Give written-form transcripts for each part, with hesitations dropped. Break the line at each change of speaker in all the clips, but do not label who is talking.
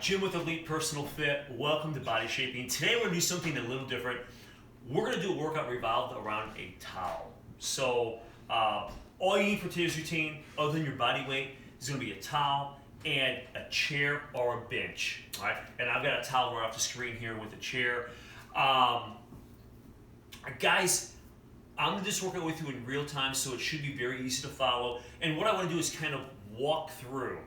Jim with Elite Personal Fit. Welcome to Body Shaping. Today we're going to do something a little different. We're going to do a workout revolved around a towel. So all you need for today's routine, other than your body weight, is going to be a towel and a chair or a bench. All right? And I've got a towel right off the screen here with a chair. Guys, I'm going to do this workout with you in real time, so it should be very easy to follow. And what I want to do is kind of walk through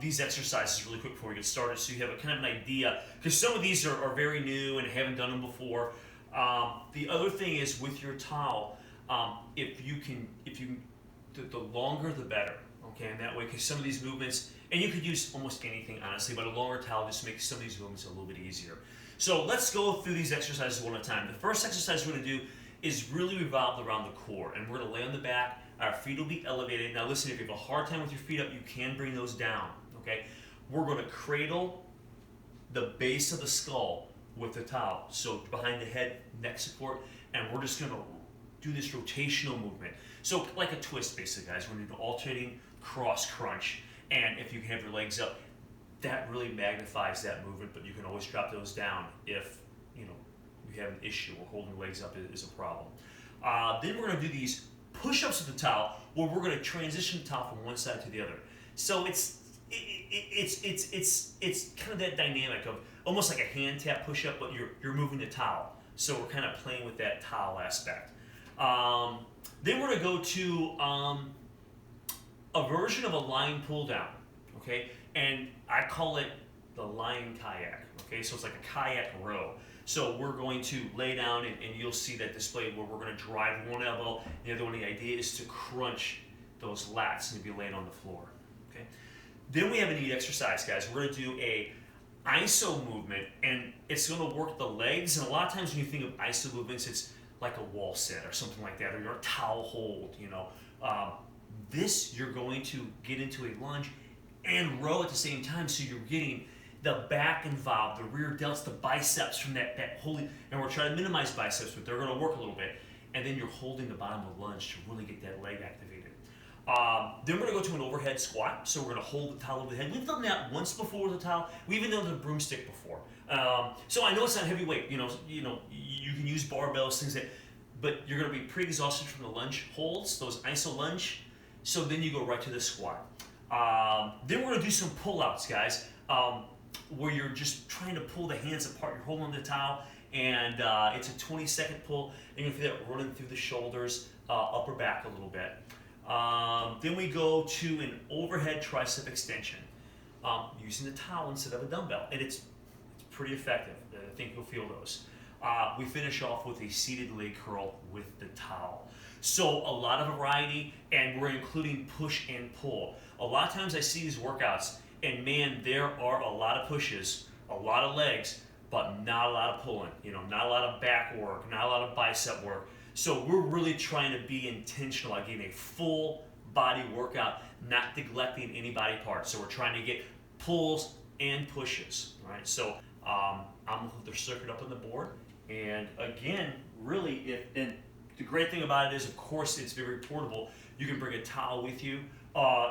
these exercises really quick before we get started, so you have a kind of an idea, because some of these are very new and haven't done them before. The other thing is with your towel, the longer the better, okay, and that way, because some of these movements, and you could use almost anything honestly, but a longer towel just makes some of these movements a little bit easier. So let's go through these exercises one at a time. The first exercise we're going to do is really revolved around the core, and we're going to lay on the back. Our feet will be elevated. Now listen, if you have a hard time with your feet up, you can bring those down, okay? We're going to cradle the base of the skull with the towel, so behind the head, neck support, and we're just going to do this rotational movement. So like a twist, basically, guys. We're going to do an alternating cross crunch, and if you can have your legs up, that really magnifies that movement, but you can always drop those down if, you have an issue or holding the legs up is a problem. Then we're going to do these push-ups with the towel, where we're going to transition the towel from one side to the other. So it's kind of that dynamic of almost like a hand tap push-up, but you're moving the towel. So we're kind of playing with that towel aspect. Then we're going to go to a version of a lying pull down, okay? And I call it the lying kayak, okay? So it's like a kayak row. So we're going to lay down, and you'll see that displayed where we're going to drive one elbow, and the other one. The idea is to crunch those lats and to be laying on the floor. Okay. Then we have a neat exercise, guys. We're going to do a iso movement, and it's going to work the legs. And a lot of times when you think of iso movements, it's like a wall sit or something like that, or your towel hold. This you're going to get into a lunge and row at the same time, so you're getting the back involved, the rear delts, the biceps from that holding, and we're trying to minimize biceps, but they're going to work a little bit. And then you're holding the bottom of the lunge to really get that leg activated. Then we're going to go to an overhead squat. So we're going to hold the towel over the head. We've done that once before with the towel. We even done the broomstick before. So I know it's not heavy weight. You can use barbells, things but you're going to be pretty exhausted from the lunge holds, those iso lunge. So then you go right to the squat. Then we're going to do some pull-outs, guys. Where you're just trying to pull the hands apart. You're holding the towel, and it's a 20-second pull, and you can feel that running through the shoulders, upper back a little bit. Then we go to an overhead tricep extension using the towel instead of a dumbbell, and it's pretty effective. I think you'll feel those. We finish off with a seated leg curl with the towel. So a lot of variety, and we're including push and pull. A lot of times I see these workouts, and man, there are a lot of pushes, a lot of legs, but not a lot of pulling, not a lot of back work, not a lot of bicep work. So we're really trying to be intentional at getting a full body workout, not neglecting any body part. So we're trying to get pulls and pushes, all right? So I'm gonna put the circuit up on the board. And again, really, and the great thing about it is, of course, it's very portable. You can bring a towel with you.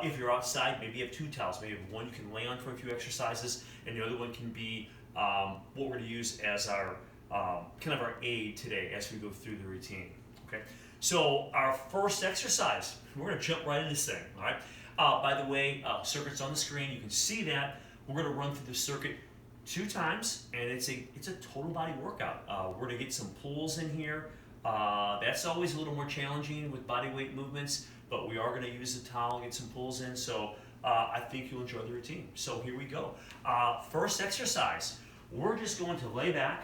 If you're outside, maybe you have two towels. Maybe you have one you can lay on for a few exercises, and the other one can be what we're going to use as our kind of our aid today as we go through the routine. Okay. So our first exercise, we're going to jump right into this thing. All right. By the way, circuit's on the screen. You can see that. We're going to run through the circuit 2 times, and it's a total body workout. We're going to get some pulls in here. That's always a little more challenging with body weight movements, but we are going to use the towel and get some pulls in, so I think you'll enjoy the routine. So here we go. First exercise, we're just going to lay back,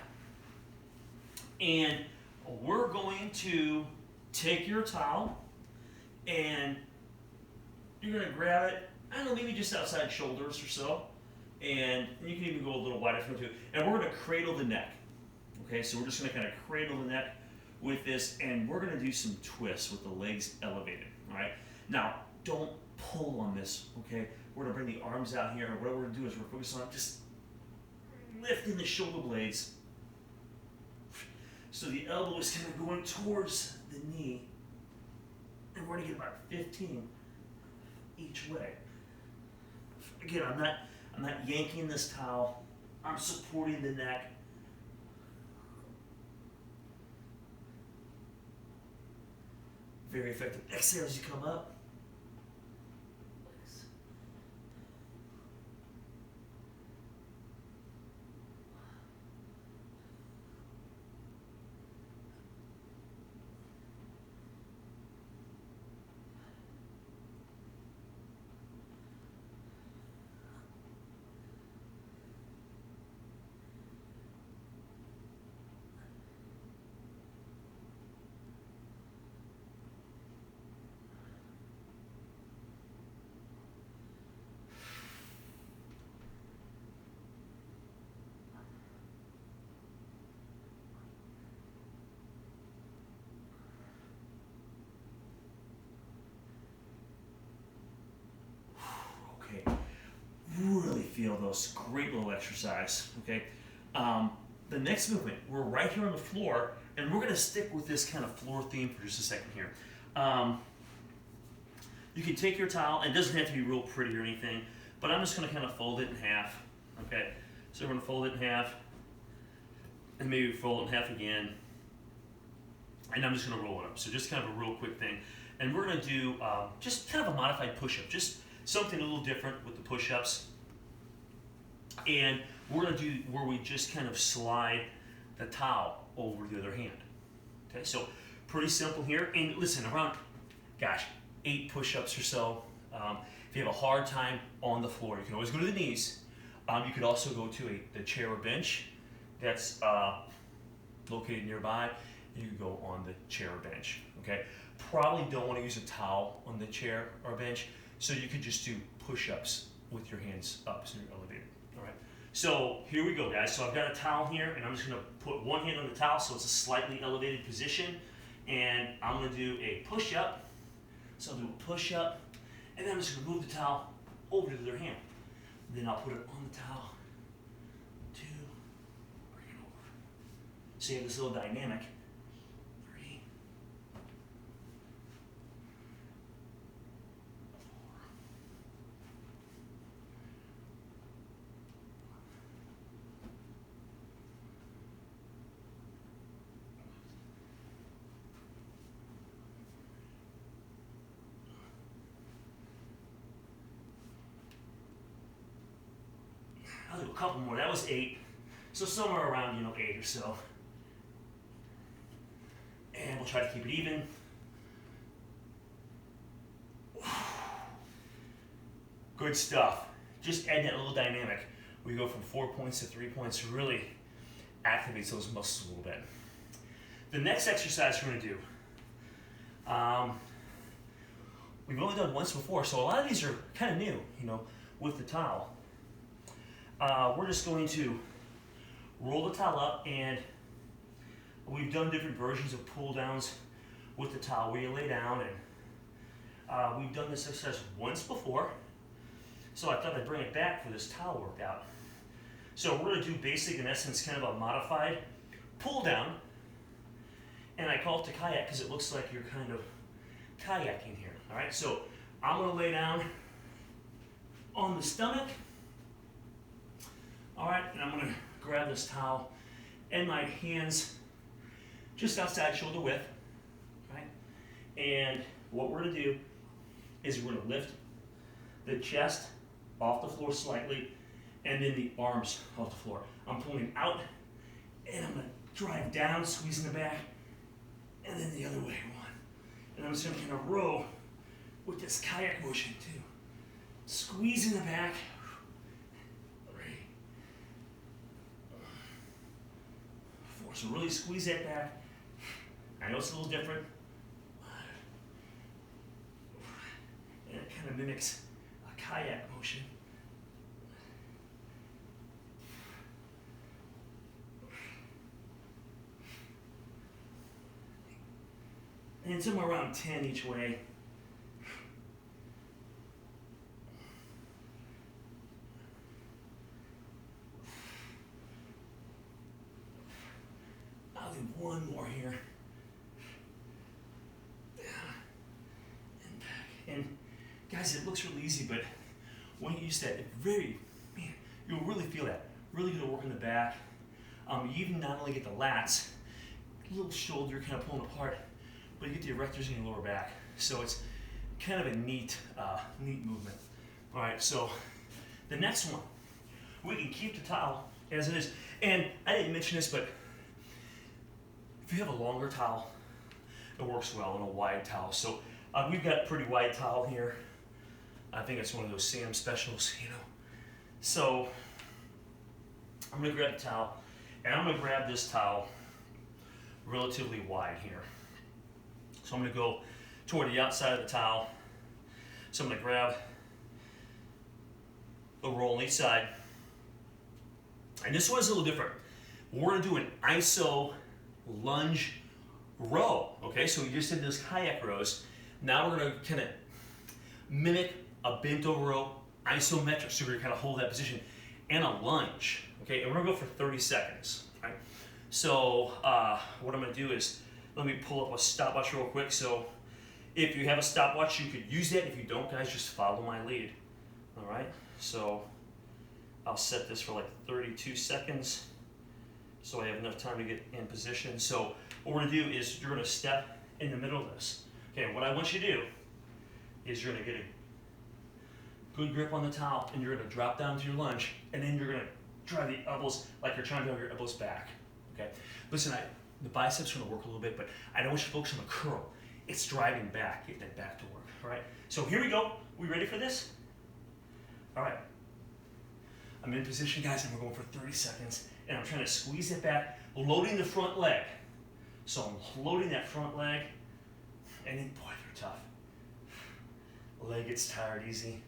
and we're going to take your towel, and you're going to grab it, I don't know, maybe just outside shoulders or so, and you can even go a little wider if you want to, and we're going to cradle the neck. Okay, so we're just going to kind of cradle the neck with this, and we're going to do some twists with the legs elevated. All right. Now, don't pull on this. Okay. We're going to bring the arms out here, and what we're going to do is we're focusing on just lifting the shoulder blades, so the elbow is kind of going towards the knee, and we're going to get about 15 each way. Again, I'm not yanking this towel. I'm supporting the neck. Very effective. Exhale as you come up. Okay, really feel those. Great little exercise. Okay, the next movement, we're right here on the floor, and we're going to stick with this kind of floor theme for just a second here. You can take your towel, and it doesn't have to be real pretty or anything, but I'm just going to kind of fold it in half. Okay, so we're going to fold it in half, and maybe fold it in half again, and I'm just going to roll it up. So just kind of a real quick thing, and we're going to do just kind of a modified push-up, just something a little different with the push-ups. And we're going to do where we just kind of slide the towel over the other hand. Okay, so pretty simple here. And listen, around, 8 push-ups or so. If you have a hard time on the floor, you can always go to the knees. You could also go to the chair or bench that's located nearby. You could go on the chair or bench. Okay, probably don't want to use a towel on the chair or bench, so you could just do push-ups with your hands up so you're elevated. All right. So here we go, guys. So I've got a towel here, and I'm just going to put one hand on the towel so it's a slightly elevated position, and I'm going to do a push-up. So I'll do a push-up, and then I'm just going to move the towel over to the other hand. Then I'll put it on the towel. 2, bring it over. So you have this little dynamic. 3, 4. I'll do a couple more. That was 8. So somewhere around, 8 or so. And we'll try to keep it even. Good stuff. Just add that little dynamic. We go from 4 points to 3 points. Really activates those muscles a little bit. The next exercise we're going to do, we've only done once before, so a lot of these are kind of new, with the towel. We're just going to roll the towel up, and we've done different versions of pull downs with the towel where you lay down, and we've done this exercise once before, so I thought I'd bring it back for this towel workout. So we're going to do basic, in essence, kind of a modified pull down, and I call it the kayak because it looks like you're kind of kayaking here. All right, so I'm going to lay down on the stomach. All right, and I'm going to grab this towel and my hands just outside shoulder width. Right, and what we're going to do is we're going to lift the chest off the floor slightly, and then the arms off the floor. I'm pulling out, and I'm going to drive down, squeezing the back, and then the other way, 1. And I'm just going to kind of row with this kayak motion too. Squeezing the back. 3, 4. So really squeeze that back. I know it's a little different. 5. And it kind of mimics a kayak motion. And somewhere around 10 each way. I'll do one more here. And back. And guys, it looks really easy, but when you use that, it very, man, you'll really feel that. Really good work in the back. You even not only get the lats, little shoulder kind of pulling apart, but you get the erectors in your lower back. So it's kind of a neat movement. All right, so the next one, we can keep the towel as it is. And I didn't mention this, but if you have a longer towel, it works well in a wide towel. So we've got a pretty wide towel here. I think it's one of those Sam specials, you know. So I'm gonna grab the towel, and I'm gonna grab this towel relatively wide here. So I'm gonna go toward the outside of the towel. So I'm gonna grab a roll on each side. And this one's a little different. We're gonna do an iso lunge row, okay? So we just did those kayak rows. Now we're gonna kind of mimic a bent over row, isometric, so we're gonna kind of hold that position, and a lunge, okay? And we're gonna go for 30 seconds, right? So what I'm gonna do is, let me pull up a stopwatch real quick. So if you have a stopwatch, you could use that. If you don't, guys, just follow my lead, all right? So I'll set this for like 32 seconds, so I have enough time to get in position. So what we're gonna do is you're gonna step in the middle of this. Okay, what I want you to do is you're gonna get a good grip on the towel, and you're gonna drop down to your lunge, and then you're gonna drive the elbows like you're trying to have your elbows back, okay? Listen, the biceps are gonna work a little bit, but I don't want you to focus on the curl. It's driving back, getting that back to work, all right? So here we go. We ready for this? All right. I'm in position, guys, and we're going for 30 seconds, and I'm trying to squeeze it back, loading the front leg. So I'm loading that front leg, and then, boy, they're tough. The leg gets tired easy.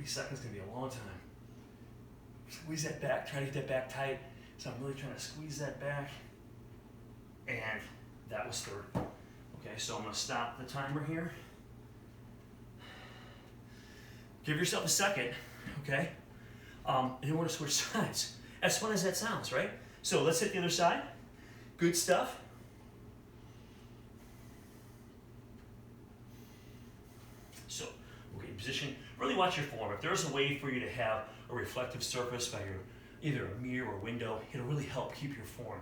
Seconds gonna be a long time. Squeeze that back, try to get that back tight. So I'm really trying to squeeze that back. And that was 30. Okay, so I'm gonna stop the timer here. Give yourself a second, okay? And then we're gonna switch sides. As fun as that sounds, right? So let's hit the other side. Good stuff. So we'll get in position. Really watch your form. If there's a way for you to have a reflective surface by your either a mirror or window, it'll really help keep your form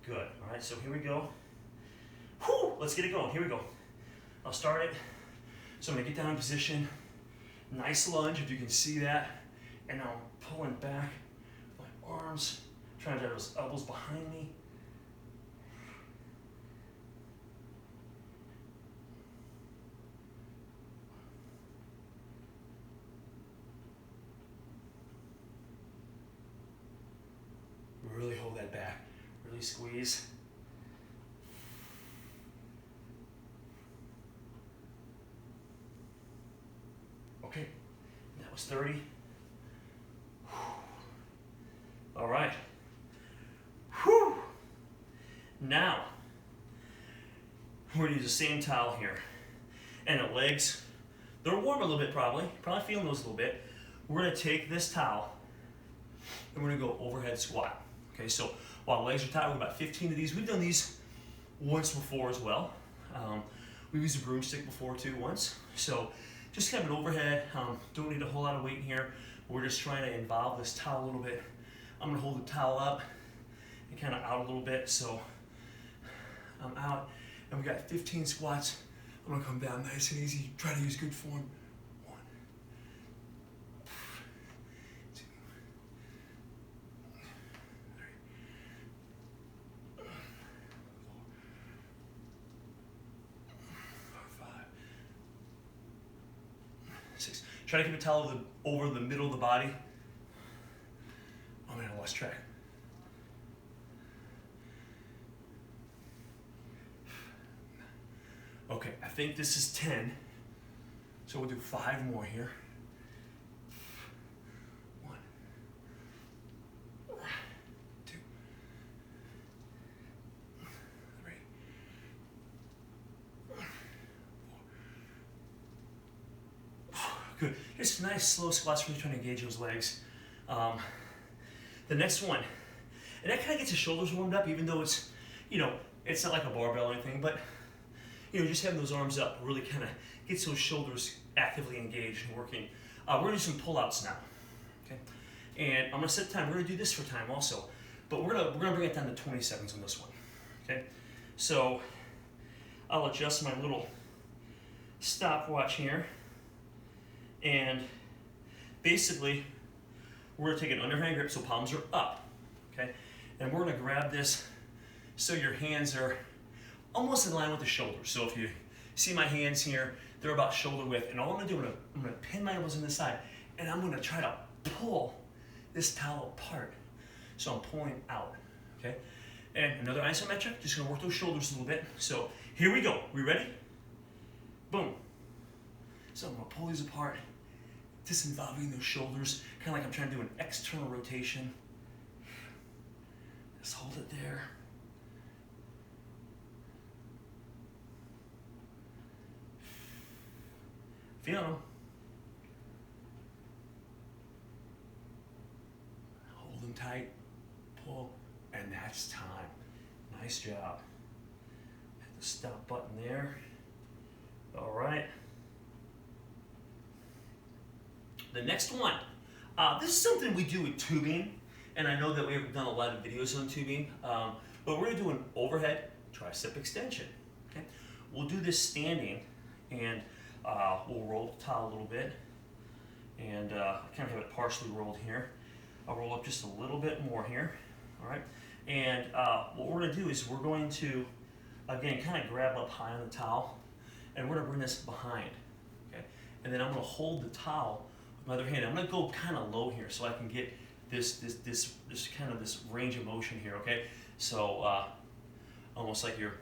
good. All right, so here we go. Whew, let's get it going. Here we go. I'll start it. So I'm gonna get down in position. Nice lunge, if you can see that. And now I'm pulling back my arms, trying to have those elbows behind me. Really hold that back, really squeeze. Okay, that was 30. All right. Whew. Now, we're gonna use the same towel here. And the legs, they're warm a little bit probably feeling those a little bit. We're gonna take this towel and we're gonna go overhead squat. Okay, so while the legs are tight, we've got about 15 of these. We've done these once before as well. We've used a broomstick before too once. So just kind of an overhead, don't need a whole lot of weight in here. We're just trying to involve this towel a little bit. I'm gonna hold the towel up and kind of out a little bit. So I'm out, and we got 15 squats. I'm gonna come down nice and easy, try to use good form. 1, 2, 3, 4, 5, 6. Try to keep the towel over the middle of the body. Oh man, I lost track. Okay, I think this is 10. So we'll do 5 more here. 1, 2, 3, 4. Good. Just nice slow squats, really trying to engage those legs. The next one, And that kind of gets the shoulders warmed up, even though it's, you know, it's not like a barbell or anything, but, you know, just having those arms up really kind of gets those shoulders actively engaged and working. We're gonna do some pull-outs now, okay? And I'm gonna set time. We're gonna do this for time also, but we're gonna bring it down to 20 seconds on this one, okay? So I'll adjust my little stopwatch here, and basically we're gonna take an underhand grip so palms are up, okay? And we're gonna grab this so your hands are almost in line with the shoulders. So if you see my hands here, they're about shoulder width, and all I'm gonna do, I'm gonna pin my elbows in the side, and I'm gonna try to pull this towel apart. So I'm pulling out, okay? And another isometric, just gonna work those shoulders a little bit. So here we go, we ready? Boom. So I'm gonna pull these apart, disinvolving those shoulders, kind of like I'm trying to do an external rotation. Just hold it there. Feel them. Hold them tight, pull, and that's time. Nice job. Hit the stop button there. All right. The next one. This is something we do with tubing, and I know that we've done a lot of videos on tubing, but we're gonna do an overhead tricep extension. Okay. We'll do this standing, and we'll roll the towel a little bit, and I kind of have it partially rolled here. I'll roll up just a little bit more here, all right? And what we're gonna do is we're going to, again, kind of grab up high on the towel, and we're gonna bring this behind, okay? And then I'm gonna hold the towel with my other hand. I'm gonna go kind of low here so I can get this kind of this range of motion here, okay? So almost like you're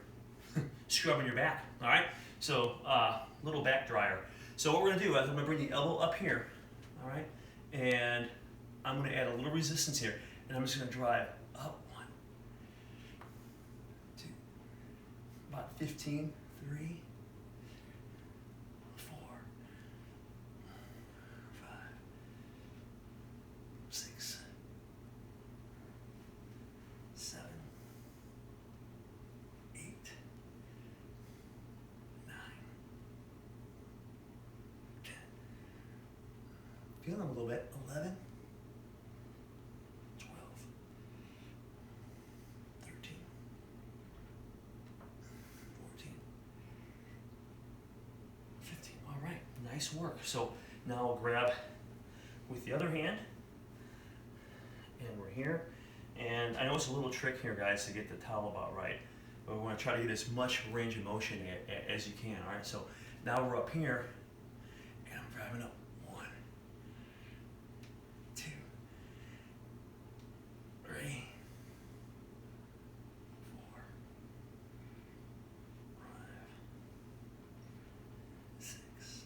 scrubbing your back, all right? So little back dryer. So what we're gonna do is I'm gonna bring the elbow up here, all right? And I'm gonna add a little resistance here, and I'm just gonna drive up 1, 2, about 15, 3, 4, 5, 6, 7, 8, 9, 10. Feel them a little bit. 11, 12, 13, 14, 15. All right, nice work. So now I'll grab with the other hand, and we're here. And I know it's a little trick here, guys, to get the towel about right, but we want to try to get as much range of motion as you can, all right? So now we're up here, and I'm driving up 1, 2, 3, 4, 5, 6,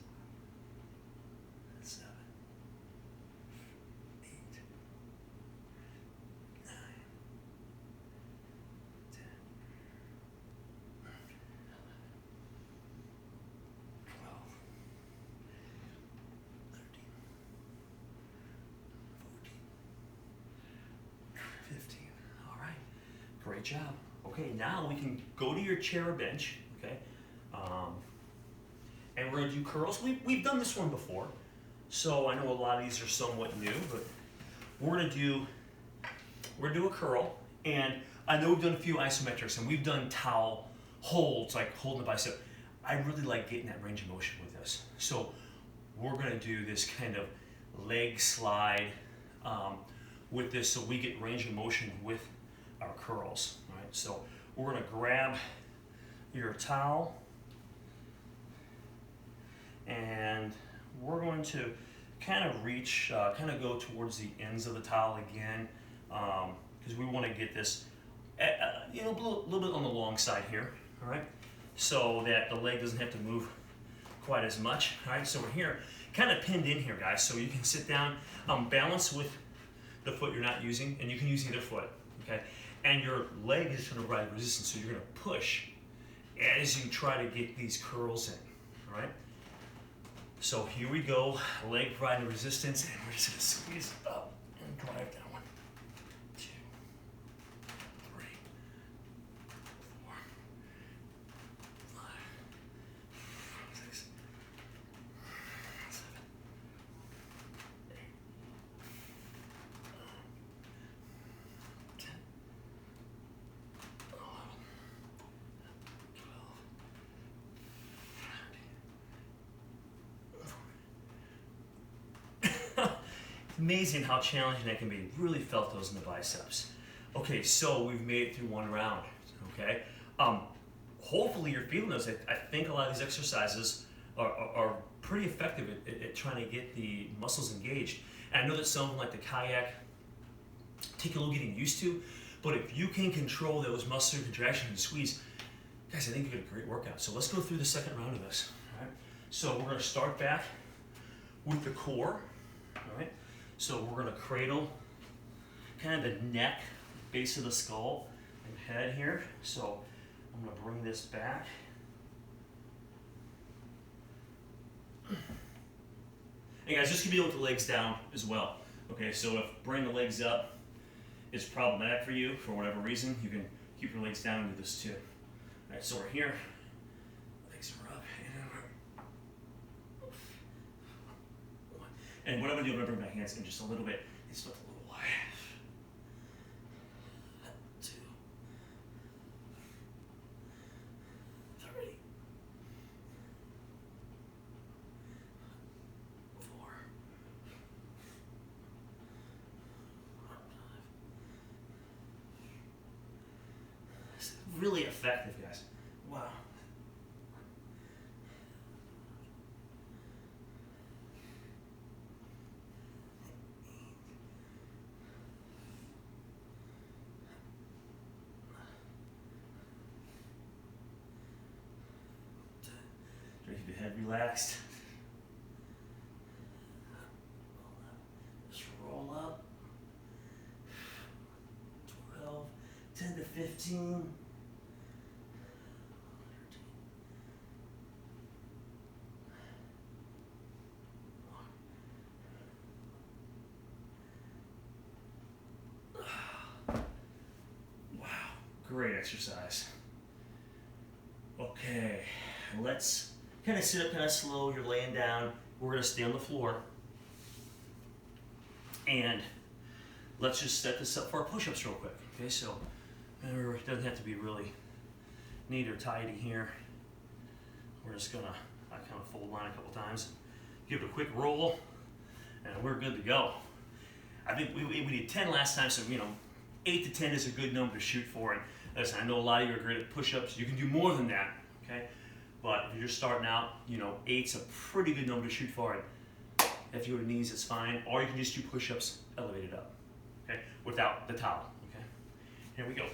7, 8, 9, 10, 12, 13, 14, 15. All right, great job. Okay, now we can go to your chair or bench, okay? And we're gonna do curls. We've done this one before, so I know a lot of these are somewhat new, but we're gonna do a curl, and I know we've done a few isometrics, and we've done towel holds, like holding the bicep. I really like getting that range of motion with this. So we're gonna do this kind of leg slide with this, so we get range of motion with our curls, all right? So we're gonna grab your towel, and we're going to kind of reach, kind of go towards the ends of the towel again, because we want to get this, you know, a little bit on the long side here, all right? So that the leg doesn't have to move quite as much, all right? So we're here, kind of pinned in here, guys, so you can sit down, balance with the foot you're not using, and you can use either foot, okay? And your leg is going to provide resistance, so you're going to push as you try to get these curls in, all right? So here we go, leg providing resistance, and we're just going to squeeze up and drive down. 1, 2, Amazing how challenging that can be. Really felt those in the biceps. Okay, so we've made it through one round. Okay, hopefully you're feeling those. I think a lot of these exercises are pretty effective at trying to get the muscles engaged. And I know that some like the kayak take a little getting used to, but if you can control those muscular contractions and squeeze, guys, I think you get a great workout. So let's go through the second round of this. All right. So we're going to start back with the core. All right. So we're going to cradle kind of the neck, base of the skull, and head here. So I'm going to bring this back. And guys, just keep with the legs down as well. Okay, so if bringing the legs up is problematic for you for whatever reason, you can keep your legs down and do this too. All right, so we're here. Legs are up. And what I'm going to do, I'm going to bring my hands in just a little bit. It's lift a little wide. 2, 3, 4, 5. It's really effective, guys. Wow. Keep your head relaxed. Just roll up. 12, 10 to 15. Wow, great exercise. Okay, let's kind of sit up kind of slow. You're laying down. We're going to stay on the floor. And let's just set this up for our push-ups real quick. Okay, so it doesn't have to be really neat or tidy here. We're just going to kind of fold line a couple times, give it a quick roll, and we're good to go. I think we did 10 last time, so 8 to 10 is a good number to shoot for. And listen, I know a lot of you are great at push-ups. You can do more than that, okay? But if you're just starting out, 8's a pretty good number to shoot for. And if you go to knees, it's fine. Or you can just do push-ups elevated up, okay? Without the towel, okay? Here we go.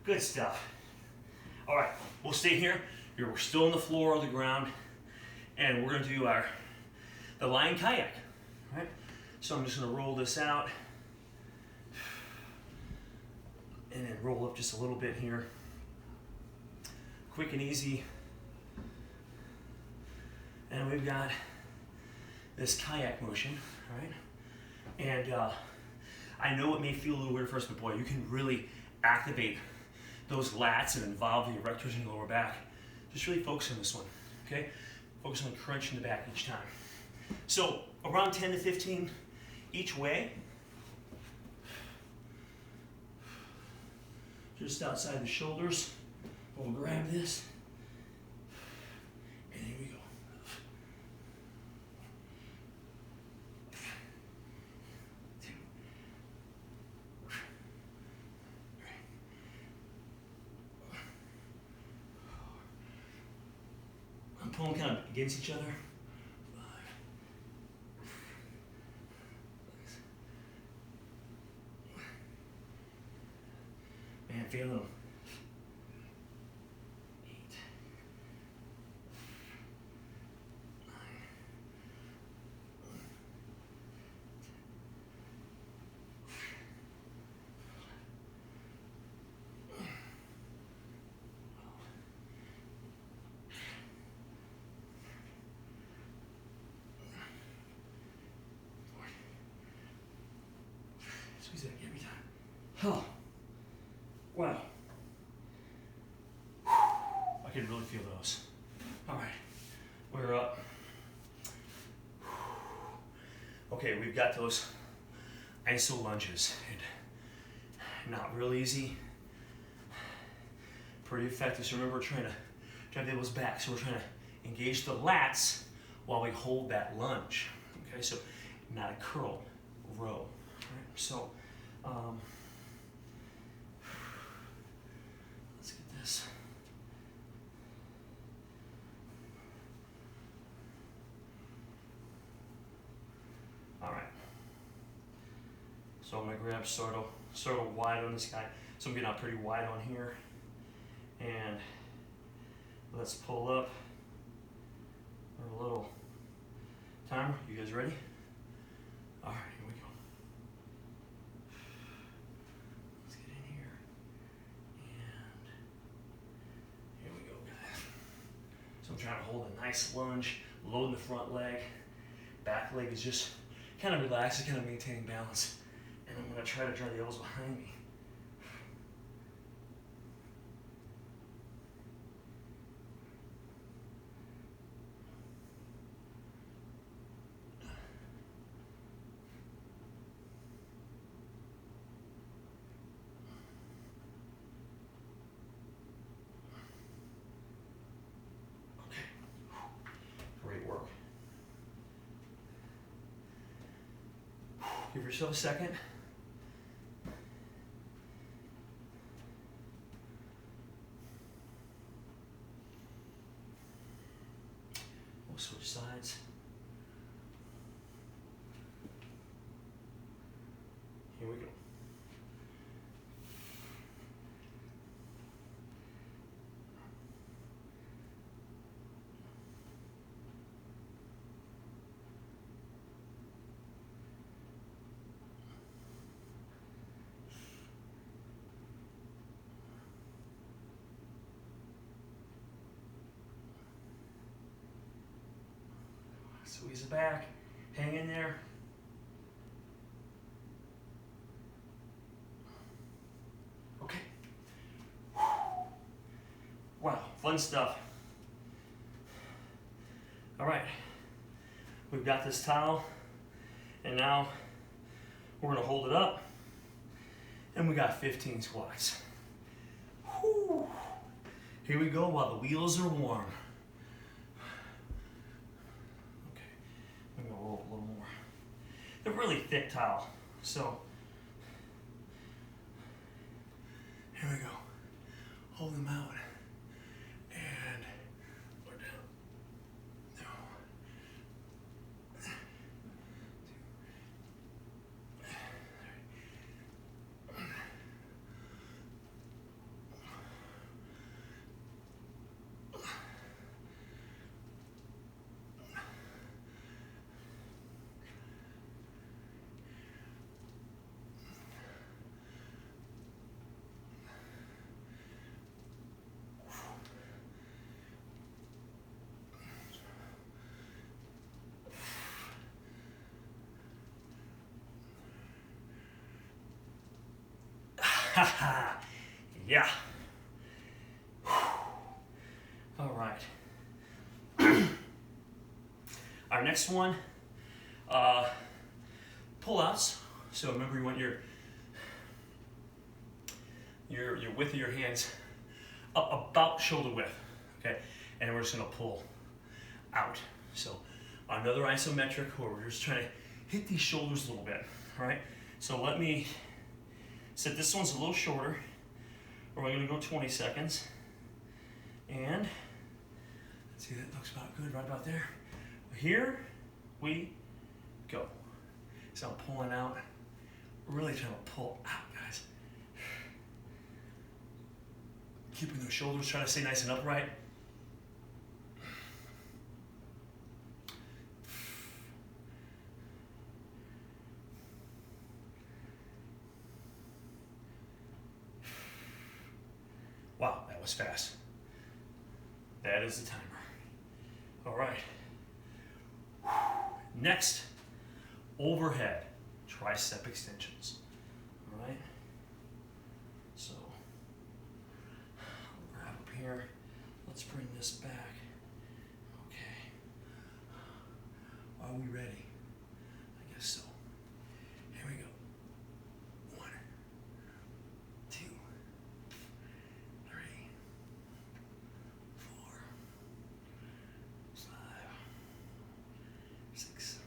Good stuff. All right, we'll stay here. We're still on the floor or the ground, and we're gonna do the lying kayak. All right, so I'm just gonna roll this out, and then roll up just a little bit here. Quick and easy. And we've got this kayak motion, all right? And I know it may feel a little weird first, but boy, you can really activate those lats and involve the erectors in your lower back. Just really focus on this one, okay? Focus on crunching the back each time. So around 10 to 15 each way. Just outside the shoulders. We'll grab this. And here we go. Pulling kind of against each other. 5, 6. Man, feeling them. 8, 9, Oh, wow. I can really feel those. All right, we're up. Okay, we've got those iso lunges. And not real easy. Pretty effective. So remember, we're trying to drive the elbows back. So we're trying to engage the lats while we hold that lunge. Okay, so not a curl, row. All right, so let's get this. All right. So I'm gonna grab sort of wide on this guy. So I'm getting out pretty wide on here. And let's pull up our little timer. You guys ready? All right, here we go. Let's get in here. And here we go, guys. So I'm trying to hold a nice lunge, loading the front leg. Back leg is just kind of relaxed, just kind of maintaining balance. And I'm going to try to drive the elbows behind me. Great work. Give yourself a second. We'll switch sides. Here we go. Squeeze it back, hang in there. Okay. Wow, fun stuff. All right, we've got this towel, and now we're gonna hold it up, and we got 15 squats. Whew. Here we go while the wheels are warm. I'm gonna roll a little more. They're really thick towel, so here we go. Hold them out, and we're down. No. Haha, yeah. All right. Our next one, pull-outs. So remember, you want your width of your hands up about shoulder width, okay? And we're just gonna pull out. So another isometric where we're just trying to hit these shoulders a little bit, all right? So let me set this one's a little shorter. We're gonna go 20 seconds. And let's see, that looks about good, right about there. Here we go. So I'm pulling out, really trying to pull out, guys. Keeping those shoulders, trying to stay nice and upright. Wow, that was fast. That is the timer. All right. Next, overhead tricep extensions. All right. So, I'll grab up here. Let's bring this back. Okay. Are we ready? I guess so. Here we go. 1, 2, 3, 4, 5, 6,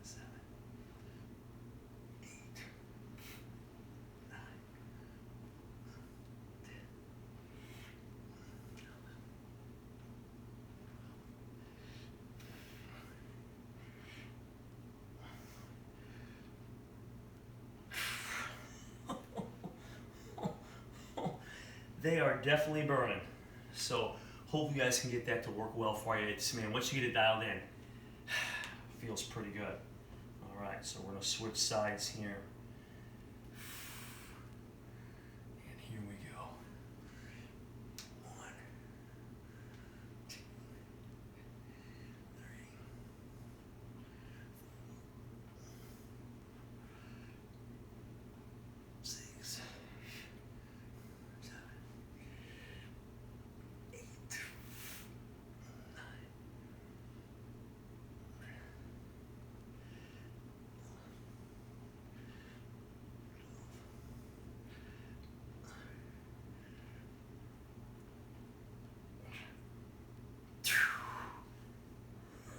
7, 8, 9, 10. They are definitely burning. So hope you guys can get that to work well for you. It's, man, once you get it dialed in, feels pretty good. All right, so we're gonna switch sides here. And here we go. 1, 2, 3, 6, 7, 8,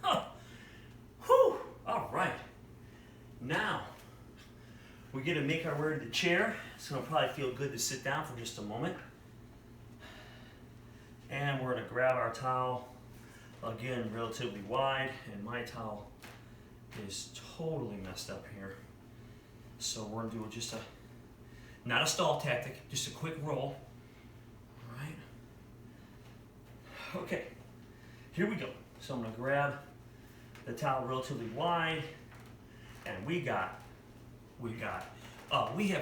9. Whew. All right. Now we're gonna make our way to the chair. It's gonna probably feel good to sit down for just a moment. And we're gonna grab our towel, again, relatively wide, and my towel is totally messed up here. So we're gonna do just not a stall tactic, just a quick roll. All right. Okay, here we go. So I'm gonna grab the towel relatively wide, and we have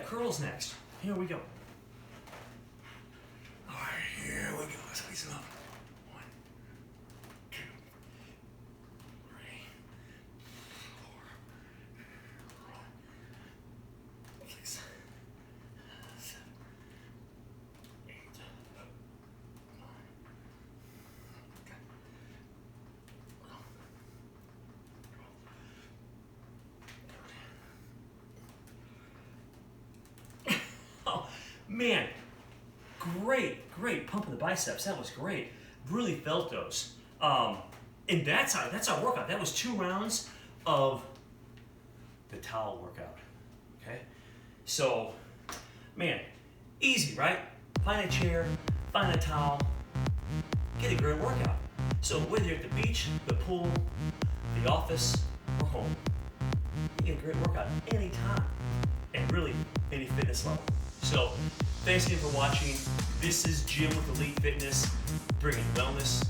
curls next. Here we go. All right, here we go. Let's squeeze them up. 1, 2, 3, 4, 5, 6, 7, 8, 9. Oh, man, great pump in the biceps. That was great. Really felt those. And that's our workout. That was 2 rounds of the towel workout. Okay, so man, easy, right? Find a chair, find a towel, get a great workout. So whether you're at the beach, the pool, the office, or home, you get a great workout anytime, and really any fitness level. So thanks again for watching. This is Jim with Elite Fitness, bringing wellness